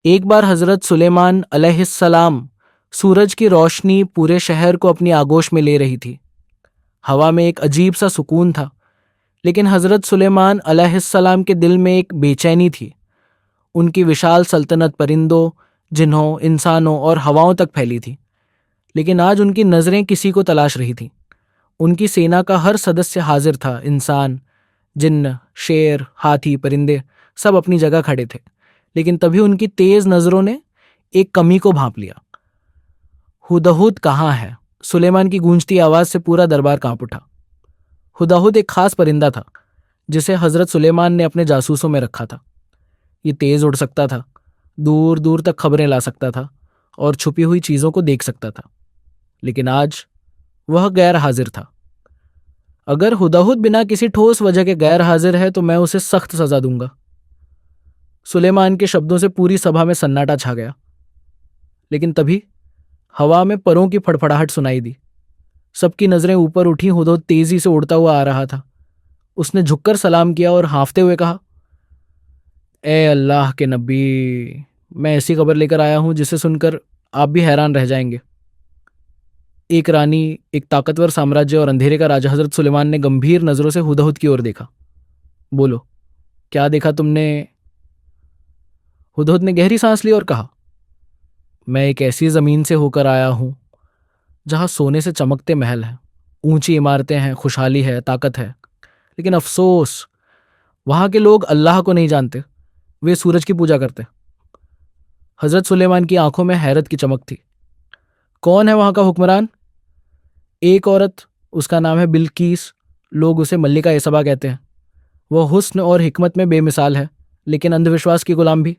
एक बार हजरत सुलेमान अलैहिस्सलाम सूरज की रोशनी पूरे शहर को अपनी आगोश में ले रही थी। हवा में एक अजीब सा सुकून था, लेकिन हजरत सुलेमान अलैहिस्सलाम के दिल में एक बेचैनी थी। उनकी विशाल सल्तनत परिंदों, जिन्हों, इंसानों और हवाओं तक फैली थी, लेकिन आज उनकी नज़रें किसी को तलाश रही थीं। उनकी सेना का हर सदस्य हाजिर था। इंसान, जिन्न, शेर, हाथी, परिंदे सब अपनी जगह खड़े थे, लेकिन तभी उनकी तेज नज़रों ने एक कमी को भांप लिया। हुदहुद कहाँ है? सुलेमान की गूंजती आवाज से पूरा दरबार कांप उठा। हुदहुद एक खास परिंदा था जिसे हजरत सुलेमान ने अपने जासूसों में रखा था। ये तेज उड़ सकता था, दूर दूर तक खबरें ला सकता था और छुपी हुई चीजों को देख सकता था, लेकिन आज वह गैर हाजिर था। अगर हुदहुद बिना किसी ठोस वजह के गैर हाजिर है तो मैं उसे सख्त सजा दूंगा। सुलेमान के शब्दों से पूरी सभा में सन्नाटा छा गया, लेकिन तभी हवा में परों की फड़फड़ाहट सुनाई दी। सबकी नजरें ऊपर उठी। हुदहुद तेजी से उड़ता हुआ आ रहा था। उसने झुककर सलाम किया और हाँफते हुए कहा, ए अल्लाह के नबी, मैं ऐसी खबर लेकर आया हूं जिसे सुनकर आप भी हैरान रह जाएंगे। एक रानी, एक ताकतवर साम्राज्य और अंधेरे का राजा। हजरत सुलेमान ने गंभीर नजरों से हुदहुद की ओर देखा। बोलो, क्या देखा तुमने? हुदहुद ने गहरी सांस ली और कहा, मैं एक ऐसी जमीन से होकर आया हूं जहां सोने से चमकते महल हैं, ऊंची इमारतें हैं, खुशहाली है, ताकत है, लेकिन अफसोस, वहां के लोग अल्लाह को नहीं जानते। वे सूरज की पूजा करते। हजरत सुलेमान की आंखों में हैरत की चमक थी। कौन है वहां का हुक्मरान? एक औरत, उसका नाम है बिल्कीस। लोग उसे मल्लिका यसबा कहते हैं। वह हुस्न और हिकमत में बेमिसाल है, लेकिन अंधविश्वास की गुलाम भी।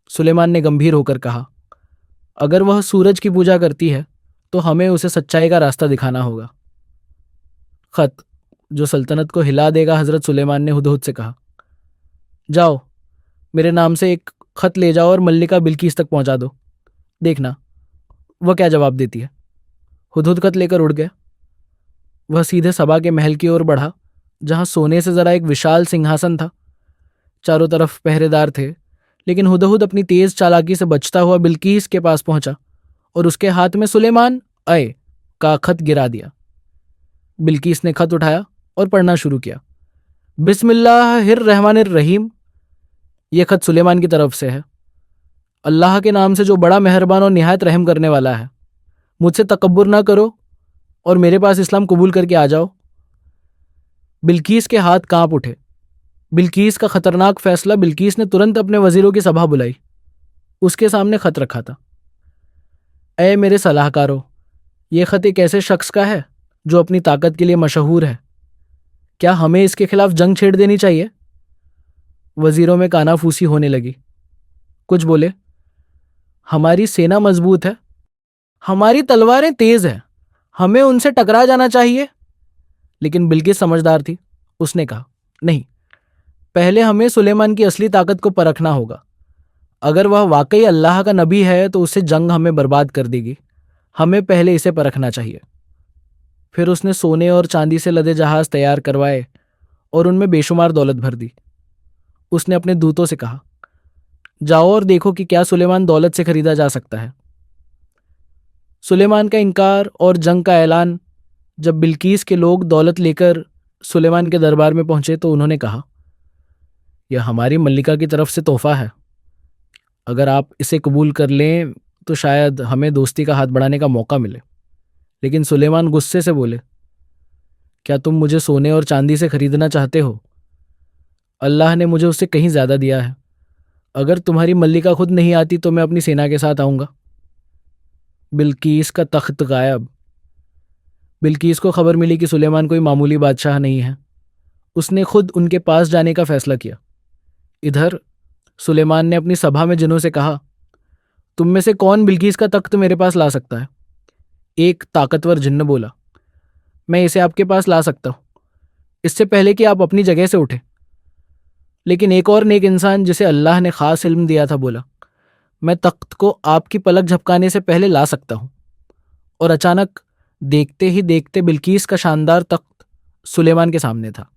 सुलेमान ने गंभीर होकर कहा, अगर वह सूरज की पूजा करती है तो हमें उसे सच्चाई का रास्ता दिखाना होगा। खत जो सल्तनत को हिला देगा। हजरत सुलेमान ने हुदहुद से कहा, जाओ, मेरे नाम से एक खत ले जाओ और मल्लिका बिल्कीस तक पहुंचा दो। देखना वह क्या जवाब देती है। हुदहुद खत लेकर उड़ गया। वह सीधे सभा के महल की ओर बढ़ा, जहां सोने से जरा एक विशाल सिंहासन था। चारों तरफ पहरेदार थे, लेकिन हुदहुद अपनी तेज चालाकी से बचता हुआ बिल्कीस के पास पहुंचा और उसके हाथ में सुलेमान अय का खत गिरा दिया। बिल्कीस ने खत उठाया और पढ़ना शुरू किया। बिस्मिल्लाहिर्रहमानिर्रहीम। यह खत सुलेमान की तरफ से है। अल्लाह के नाम से जो बड़ा मेहरबान और निहायत रहम करने वाला है, मुझसे तकब्बुर ना करो और मेरे पास इस्लाम कबूल करके आ जाओ। बिल्कीस के हाथ कांप उठे। बिल्कीस का खतरनाक फैसला। बिल्कीस ने तुरंत अपने वजीरों की सभा बुलाई। उसके सामने खत रखा था। ऐ मेरे सलाहकारों, यह खत एक ऐसे शख्स का है जो अपनी ताकत के लिए मशहूर है। क्या हमें इसके खिलाफ जंग छेड़ देनी चाहिए? वजीरों में कानाफूसी होने लगी। कुछ बोले, हमारी सेना मजबूत है, हमारी तलवारें तेज हैं, हमें उनसे टकरा जाना चाहिए। लेकिन बिल्किस समझदार थी। उसने कहा, नहीं, पहले हमें सुलेमान की असली ताकत को परखना होगा। अगर वह वाकई अल्लाह का नबी है तो उससे जंग हमें बर्बाद कर देगी। हमें पहले इसे परखना चाहिए। फिर उसने सोने और चांदी से लदे जहाज तैयार करवाए और उनमें बेशुमार दौलत भर दी। उसने अपने दूतों से कहा, जाओ और देखो कि क्या सुलेमान दौलत से खरीदा जा सकता है। सुलेमान का इनकार और जंग का ऐलान। जब बिल्कीस के लोग दौलत लेकर सुलेमान के दरबार में पहुंचे तो उन्होंने कहा, यह हमारी मल्लिका की तरफ से तोहफा है। अगर आप इसे कबूल कर लें तो शायद हमें दोस्ती का हाथ बढ़ाने का मौका मिले। लेकिन सुलेमान गुस्से से बोले, क्या तुम मुझे सोने और चांदी से खरीदना चाहते हो? अल्लाह ने मुझे उससे कहीं ज्यादा दिया है। अगर तुम्हारी मल्लिका खुद नहीं आती तो मैं अपनी सेना के साथ आऊंगा। बिल्कीस का तख्त गायब। बिल्कीस को खबर मिली कि सुलेमान कोई मामूली बादशाह नहीं है। उसने खुद उनके पास जाने का फैसला किया। इधर सुलेमान ने अपनी सभा में जिनों से कहा, तुम में से कौन बिल्कीस का तख्त मेरे पास ला सकता है? एक ताकतवर जिन्न बोला, मैं इसे आपके पास ला सकता हूं, इससे पहले कि आप अपनी जगह से उठे। लेकिन एक और नेक इंसान जिसे अल्लाह ने खास इल्म दिया था बोला, मैं तख्त को आपकी पलक झपकाने से पहले ला सकता हूं। और अचानक देखते ही देखते बिल्कीस का शानदार तख्त सुलेमान के सामने था।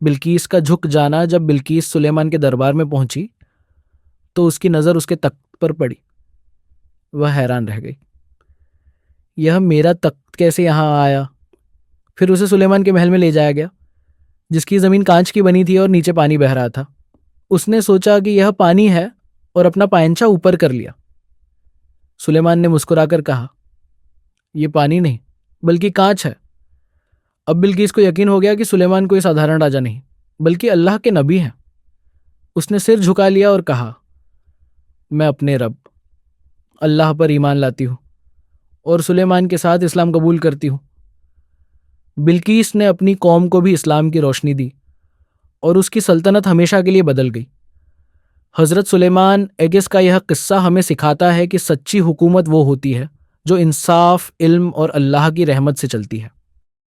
बिल्कीस का झुक जाना। जब बिल्कीस सुलेमान के दरबार में पहुंची तो उसकी नज़र उसके तख्त पर पड़ी। वह हैरान रह गई, यह मेरा तख्त कैसे यहाँ आया? फिर उसे सुलेमान के महल में ले जाया गया, जिसकी ज़मीन कांच की बनी थी और नीचे पानी बह रहा था। उसने सोचा कि यह पानी है और अपना पायंचा ऊपर कर लिया। सुलेमान ने मुस्कुराकर कहा, यह पानी नहीं बल्कि कांच है। अब बिल्किस को यकीन हो गया कि सुलेमान कोई साधारण राजा नहीं बल्कि अल्लाह के नबी हैं। उसने सिर झुका लिया और कहा, मैं अपने रब अल्लाह पर ईमान लाती हूँ और सुलेमान के साथ इस्लाम कबूल करती हूँ। बिल्किस ने अपनी कौम को भी इस्लाम की रोशनी दी और उसकी सल्तनत हमेशा के लिए बदल गई। हज़रत सुलेमान एगिस का यह किस्सा हमें सिखाता है कि सच्ची हुकूमत वो होती है जो इंसाफ, इल्म और अल्लाह की रहमत से चलती है।